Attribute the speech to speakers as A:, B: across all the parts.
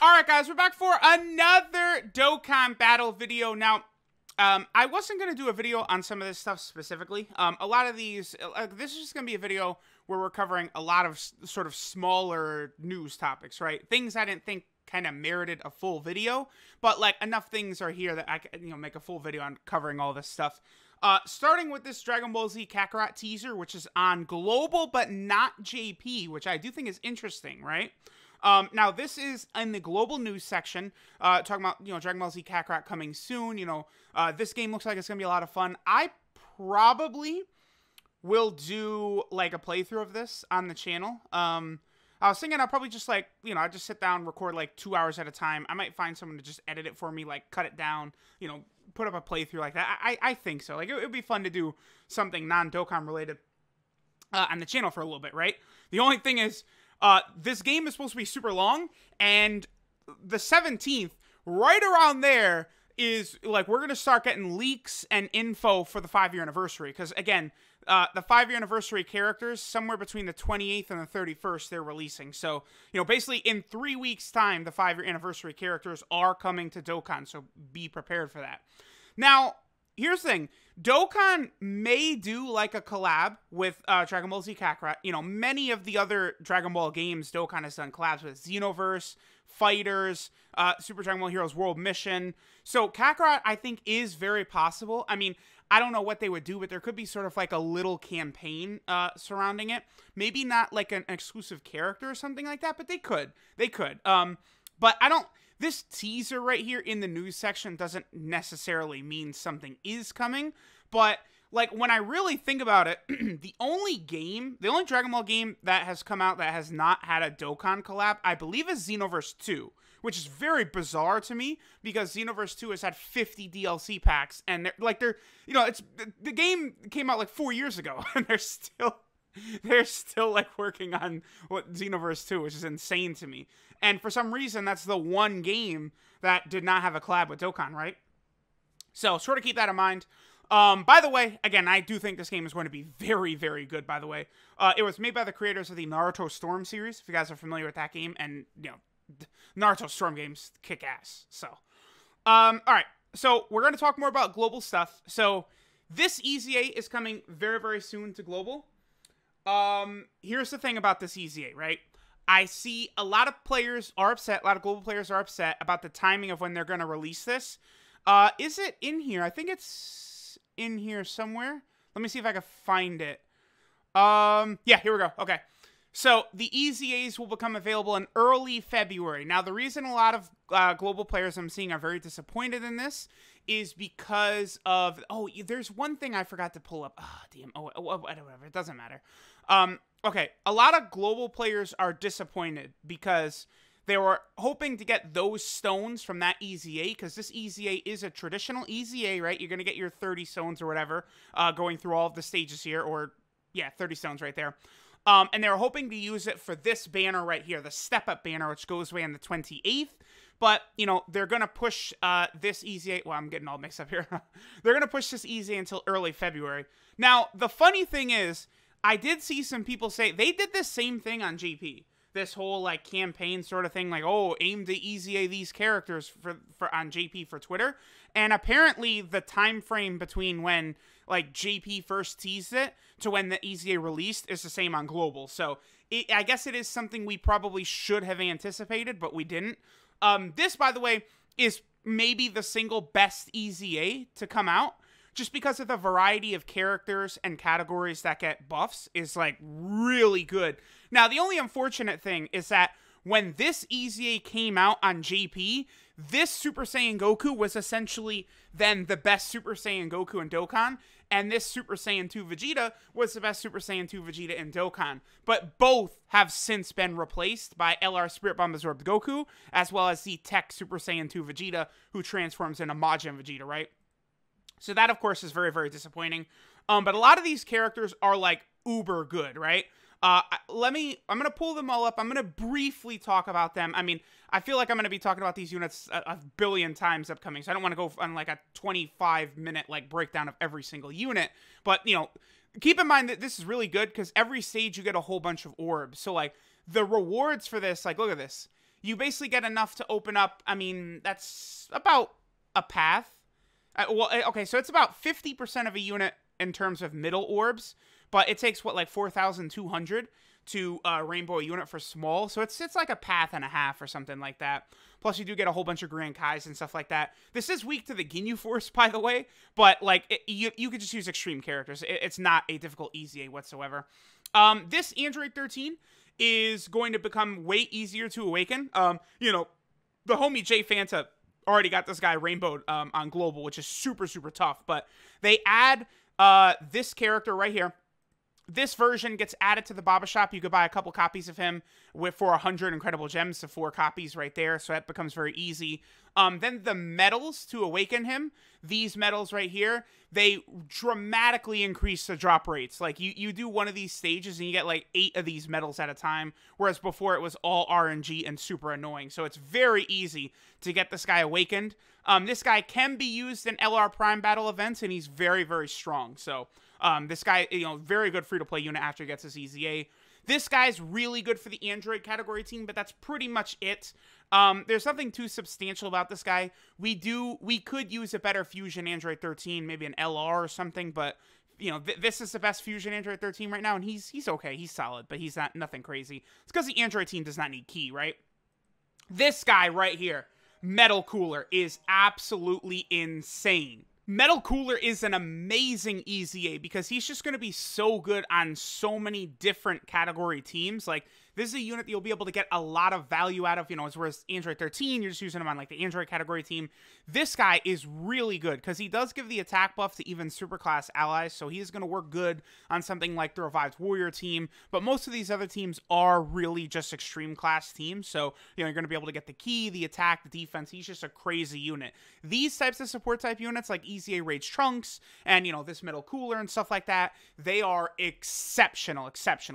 A: Alright guys, we're back for another Dokkan battle video. Now, I wasn't going to do a video on some of this stuff specifically. A lot of these, this is just going to be a video where we're covering a lot of sort of smaller news topics, right? Things I didn't think kind of merited a full video, but like enough things are here that I can, make a full video on covering all this stuff. Starting with this Dragon Ball Z Kakarot teaser, which is on Global but not JP, which I do think is interesting, right? Now this is in the global news section, talking about, Dragon Ball Z Kakarot coming soon. This game looks like it's gonna be a lot of fun. I probably will do like a playthrough of this on the channel. I was thinking I'll probably just I just sit down, record like 2 hours at a time. I might find someone to just edit it for me, like cut it down, put up a playthrough like that. I think so. Like it would be fun to do something non-Dokkan related on the channel for a little bit, right? The only thing is, this game is supposed to be super long, and the 17th, right around there, is, like, we're going to start getting leaks and info for the 5-year anniversary, because, again, the 5-year anniversary characters, somewhere between the 28th and the 31st, they're releasing. So, basically, in 3 weeks' time, the 5-year anniversary characters are coming to Dokkan, so be prepared for that. Now, here's the thing. Dokkan may do like a collab with Dragon Ball Z Kakarot. Many of the other Dragon Ball games Dokkan has done collabs with. Xenoverse, Fighters, Super Dragon Ball Heroes World Mission. So Kakarot, I think, is very possible. I mean, I don't know what they would do, but there could be sort of like a little campaign surrounding it. Maybe not like an exclusive character or something like that, but they could. They could. But I don't... This teaser right here in the news section doesn't necessarily mean something is coming, but like when I really think about it, the only Dragon Ball game that has come out that has not had a Dokkan collab, I believe, is Xenoverse 2, which is very bizarre to me because Xenoverse 2 has had 50 DLC packs, and the game came out like 4 years ago, and they're still like working on what Xenoverse 2, which is insane to me. And for some reason, that's the one game that did not have a collab with Dokkan, right? So sort of keep that in mind. By the way, again, I do think this game is going to be very, very good, by the way. It was made by the creators of the Naruto Storm series, if you guys are familiar with that game. And, Naruto Storm games kick ass. So, all right. So we're going to talk more about global stuff. So this EZA is coming very, very soon to global. Here's the thing about this EZA, right? I see a lot of players are upset, a lot of global players are upset about the timing of when they're going to release this. Is it in here? I think it's in here somewhere. Let me see if I can find it. Yeah, here we go. Okay. So the EZAs will become available in early February. Now, the reason a lot of global players I'm seeing are very disappointed in this is because of... Oh, there's one thing I forgot to pull up. Oh, damn. Oh, whatever. It doesn't matter. Okay. A lot of global players are disappointed because they were hoping to get those stones from that EZA, because this EZA is a traditional EZA, right? You're going to get your 30 stones or whatever, going through all of the stages here, or, yeah, 30 stones right there. And they were hoping to use it for this banner right here, the step-up banner, which goes away on the 28th. But, they're going to push this EZA... Well, I'm getting all mixed up here. They're going to push this EZA until early February. Now, the funny thing is, I did see some people say... They did the same thing on JP. This whole, like, campaign sort of thing. Like, oh, aim to EZA these characters for on JP for Twitter. And apparently, the time frame between when... like, JP first teased it to when the EZA released is the same on Global. So, I guess it is something we probably should have anticipated, but we didn't. This, by the way, is maybe the single best EZA to come out, just because of the variety of characters and categories that get buffs is, like, really good. Now, the only unfortunate thing is that when this EZA came out on JP, this Super Saiyan Goku was essentially then the best Super Saiyan Goku in Dokkan, and this Super Saiyan 2 Vegeta was the best Super Saiyan 2 Vegeta in Dokkan. But both have since been replaced by LR Spirit Bomb Absorbed Goku, as well as the Tech Super Saiyan 2 Vegeta, who transforms into Majin Vegeta, right? So that, of course, is very, very disappointing. But a lot of these characters are, like, uber good, right? I'm going to pull them all up. I'm going to briefly talk about them. I mean, I feel like I'm going to be talking about these units a billion times upcoming, so I don't want to go on like a 25-minute like breakdown of every single unit. But, keep in mind that this is really good because every stage you get a whole bunch of orbs. So, like, the rewards for this, like, look at this. you basically get enough to open up, I mean, that's about a path. Okay, so it's about 50% of a unit in terms of middle orbs, but it takes, what, like 4,200 to rainbow a unit for small, so it's like a path and a half or something like that. Plus, you do get a whole bunch of Grand Kais and stuff like that. This is weak to the Ginyu Force, by the way, but, like, you could just use extreme characters. It's not a difficult EZA whatsoever. This Android 13 is going to become way easier to awaken. You know, the homie Jay Fanta already got this guy rainbowed on Global, which is super, super tough, but they add this character right here. This version gets added to the Baba Shop. You could buy a couple copies of him for 100 incredible gems, so 4 copies right there, so that becomes very easy. Then the medals to awaken him, these medals right here, they dramatically increase the drop rates. Like, you do one of these stages and you get like 8 of these medals at a time, whereas before it was all RNG and super annoying. So it's very easy to get this guy awakened. This guy can be used in LR Prime battle events, and he's very, very strong. So this guy, you know, very good free-to-play unit after he gets his EZA. This guy's really good for the Android category team, but that's pretty much it. There's nothing too substantial about this guy. We could use a better Fusion Android 13, maybe an LR or something, but you know, this is the best Fusion Android 13 right now, and he's okay, he's solid, but he's nothing crazy. It's because the Android team does not need Key, right? This guy right here, Metal Cooler, is absolutely insane. Metal Cooler is an amazing EZA because he's just going to be so good on so many different category teams. Like, this is a unit that you'll be able to get a lot of value out of, you know, whereas Android 13, you're just using him on, like, the Android category team. This guy is really good because he does give the attack buff to even superclass allies, so he is going to work good on something like the Revived Warrior team, but most of these other teams are really just extreme class teams, so, you know, you're going to be able to get the key, the attack, the defense. He's just a crazy unit. These types of support type units, like EZA Rage Trunks and, you know, this Metal Cooler and stuff like that, they are exceptional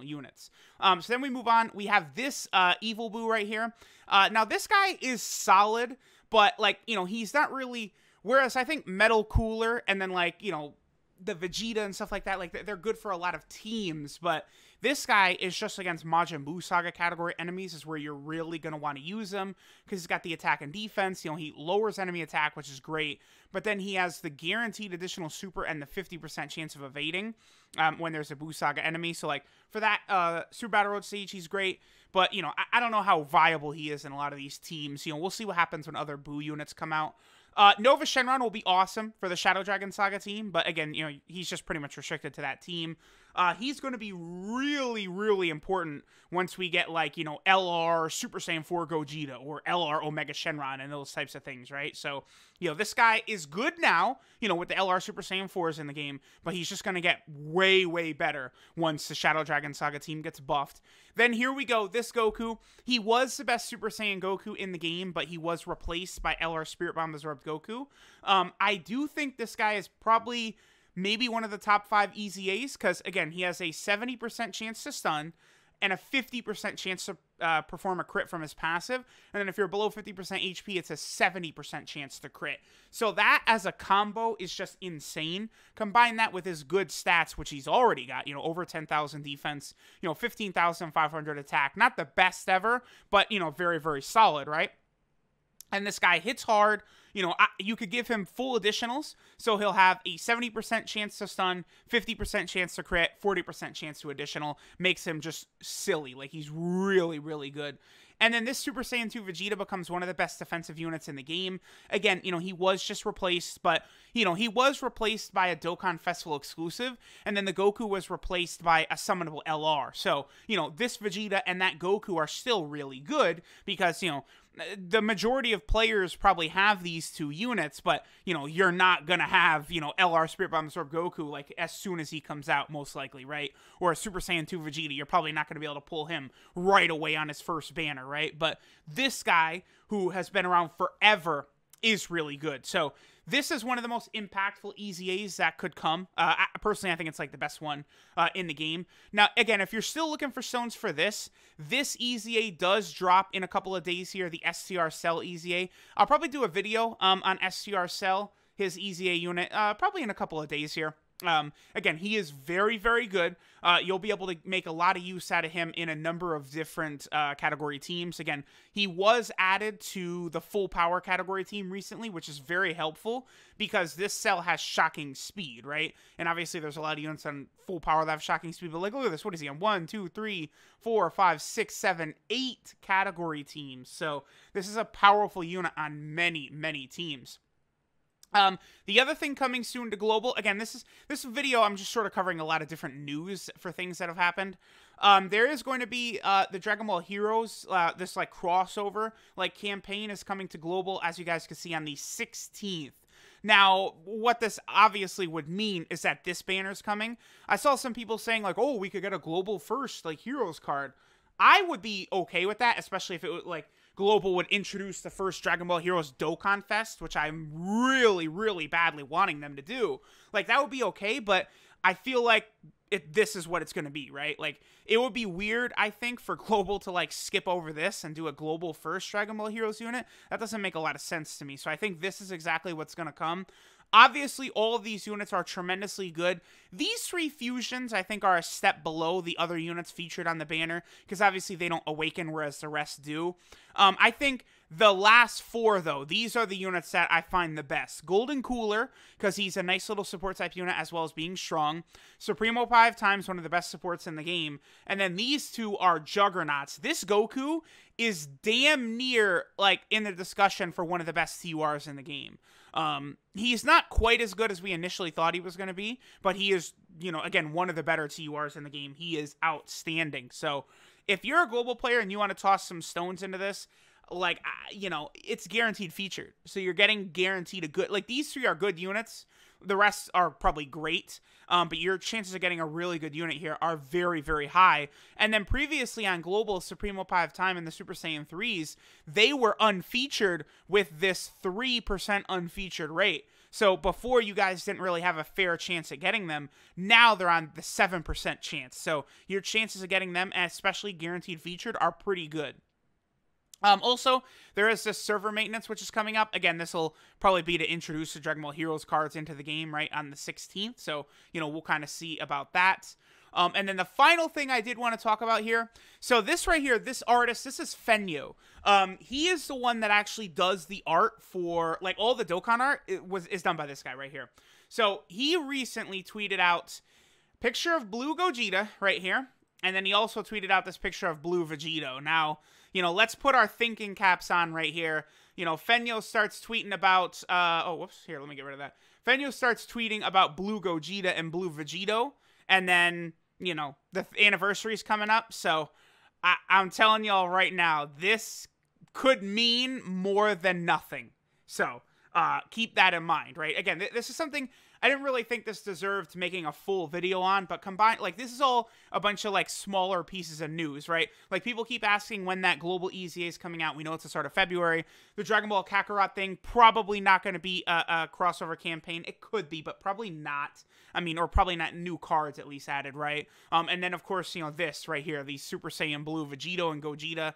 A: units. So then we move on. We have this Evil Boo right here. Now, this guy is solid, but, like, you know, he's not really... Whereas I think Metal Cooler and then, like, you know, the Vegeta and stuff like that, like, they're good for a lot of teams, but this guy is just against Majin Buu Saga category enemies is where you're really going to want to use him because he's got the attack and defense. You know, he lowers enemy attack, which is great, but then he has the guaranteed additional super and the 50% chance of evading when there's a Buu Saga enemy. So, like, for that Super Battle Road stage, he's great, but, you know, I don't know how viable he is in a lot of these teams. You know, we'll see what happens when other Buu units come out. Nova Shenron will be awesome for the Shadow Dragon Saga team, but again, you know, he's just pretty much restricted to that team. He's going to be really, really important once we get, like, you know, LR Super Saiyan 4 Gogeta or LR Omega Shenron and those types of things, right? So, you know, this guy is good now, you know, with the LR Super Saiyan 4s in the game, but he's just going to get way, way better once the Shadow Dragon Saga team gets buffed. Then here we go, this Goku. He was the best Super Saiyan Goku in the game, but he was replaced by LR Spirit Bomb Absorbed Goku. I do think this guy is probably maybe one of the top 5 EZAs, because, again, he has a 70% chance to stun and a 50% chance to perform a crit from his passive. And then if you're below 50% HP, it's a 70% chance to crit. So that as a combo is just insane. Combine that with his good stats, which he's already got, you know, over 10,000 defense, you know, 15,500 attack. Not the best ever, but, you know, very, very solid, right? And this guy hits hard. You know, you could give him full additionals, so he'll have a 70% chance to stun, 50% chance to crit, 40% chance to additional. Makes him just silly. Like, he's really, really good. And then this Super Saiyan 2 Vegeta becomes one of the best defensive units in the game. Again, you know, he was just replaced, but, you know, he was replaced by a Dokkan Festival exclusive, and then the Goku was replaced by a summonable LR. So, you know, this Vegeta and that Goku are still really good because, you know, the majority of players probably have these two units, but, you know, you're not gonna have, you know, LR Spirit Bomb Absorb Goku, like, as soon as he comes out, most likely, right? Or a Super Saiyan 2 Vegeta, you're probably not gonna be able to pull him right away on his first banner, right? But this guy, who has been around forever, is really good. So this is one of the most impactful EZAs that could come. Personally, I think it's like the best one in the game. Now, again, if you're still looking for stones for this EZA does drop in a couple of days here, the STR Cell EZA. I'll probably do a video on STR Cell, his EZA unit, probably in a couple of days here. Again, he is very, very good. You'll be able to make a lot of use out of him in a number of different category teams. Again, he was added to the full power category team recently, which is very helpful because this cell has shocking speed, right? And obviously there's a lot of units on full power that have shocking speed, but like, look at this. What is he on? 1, 2, 3, 4, 5, 6, 7, 8 category teams. So this is a powerful unit on many, many teams. The other thing coming soon to global, again, this video, I'm just sort of covering a lot of different news for things that have happened. There is going to be, the Dragon Ball Heroes, this, like, crossover, like, campaign is coming to global, as you guys can see, on the 16th. Now, what this obviously would mean is that this banner's coming. I saw some people saying, like, oh, we could get a global first, like, Heroes card. I would be okay with that, especially if it was, like, Global would introduce the first Dragon Ball Heroes Dokkan Fest, which I'm really, really badly wanting them to do. Like, that would be okay, but I feel like this is what it's going to be, right? Like, it would be weird, I think, for Global to, like, skip over this and do a Global first Dragon Ball Heroes unit. That doesn't make a lot of sense to me, so I think this is exactly what's going to come. Obviously, all of these units are tremendously good. These 3 fusions, I think, are a step below the other units featured on the banner, because obviously they don't awaken, whereas the rest do. I think the last 4, though, these are the units that I find the best. Golden Cooler, because he's a nice little support type unit, as well as being strong. Supremo 5 times, one of the best supports in the game. And then these 2 are juggernauts. This Goku is damn near, like, in the discussion for one of the best TURs in the game. He's not quite as good as we initially thought he was going to be, but he is, you know, again, one of the better TURs in the game. He is outstanding. So if you're a global player and you want to toss some stones into this, like, you know, it's guaranteed featured. So you're getting guaranteed a good, like, these 3 are good units. The rest are probably great, but your chances of getting a really good unit here are very, very high. And then previously on Global, Supremo 5 Time and the Super Saiyan 3s, they were unfeatured with this 3% unfeatured rate. So before, you guys didn't really have a fair chance at getting them. Now they're on the 7% chance. So your chances of getting them, especially guaranteed featured, are pretty good. Also, there is this server maintenance, which is coming up. Again, this will probably be to introduce the Dragon Ball Heroes cards into the game, right, on the 16th. So, you know, we'll kind of see about that. And then the final thing I did want to talk about here. So this right here, this artist, this is Fenyo. He is the one that actually does the art for, like, all the Dokkan art is done by this guy right here. So he recently tweeted out picture of Blue Gogeta right here. And then he also tweeted out this picture of Blue Vegito. Now, you know, let's put our thinking caps on right here. You know, Fenyo starts tweeting about, oh, whoops, here, let me get rid of that. Fenyo starts tweeting about Blue Gogeta and Blue Vegito, and then, you know, the anniversary's coming up, so I'm telling y'all right now, this could mean more than nothing. So, keep that in mind, right? Again, this is something I didn't really think this deserved making a full video on, but combined, like, this is all a bunch of, like, smaller pieces of news, right? Like, people keep asking when that global EZA is coming out. We know it's the start of February. The Dragon Ball Kakarot thing, probably not going to be a crossover campaign. It could be, but probably not. I mean, or probably not new cards at least added, right? And then, of course, you know, this right here, the Super Saiyan Blue Vegito and Gogeta.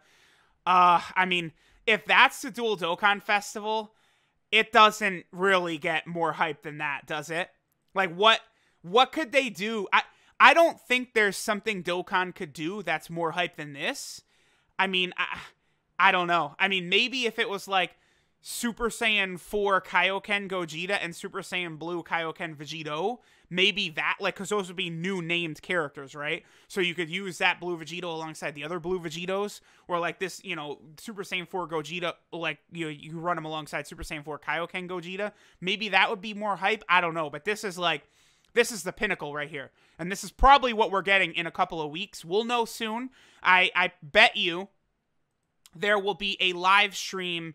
A: I mean, if that's the Dual Dokkan Festival, it doesn't really get more hype than that, does it? Like, what could they do? I don't think there's something Dokkan could do that's more hype than this. I mean, I don't know. I mean, maybe if it was like Super Saiyan 4 Kaioken Gogeta and Super Saiyan Blue Kaioken Vegito, maybe that, like, because those would be new named characters, right? So you could use that Blue Vegito alongside the other Blue Vegitos, or like this, you know, Super Saiyan 4 Gogeta, like, you run them alongside Super Saiyan 4 Kaioken Gogeta. Maybe that would be more hype. I don't know, but this is like, this is the pinnacle right here. And this is probably what we're getting in a couple of weeks. We'll know soon. I bet you there will be a live stream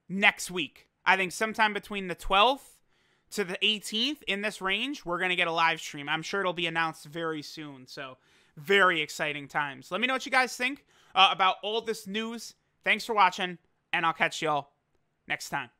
A: next week. I think sometime between the 12th to the 18th, in this range, we're going to get a live stream. I'm sure it'll be announced very soon. So, very exciting times. Let me know what you guys think about all this news. Thanks for watching, and I'll catch y'all next time.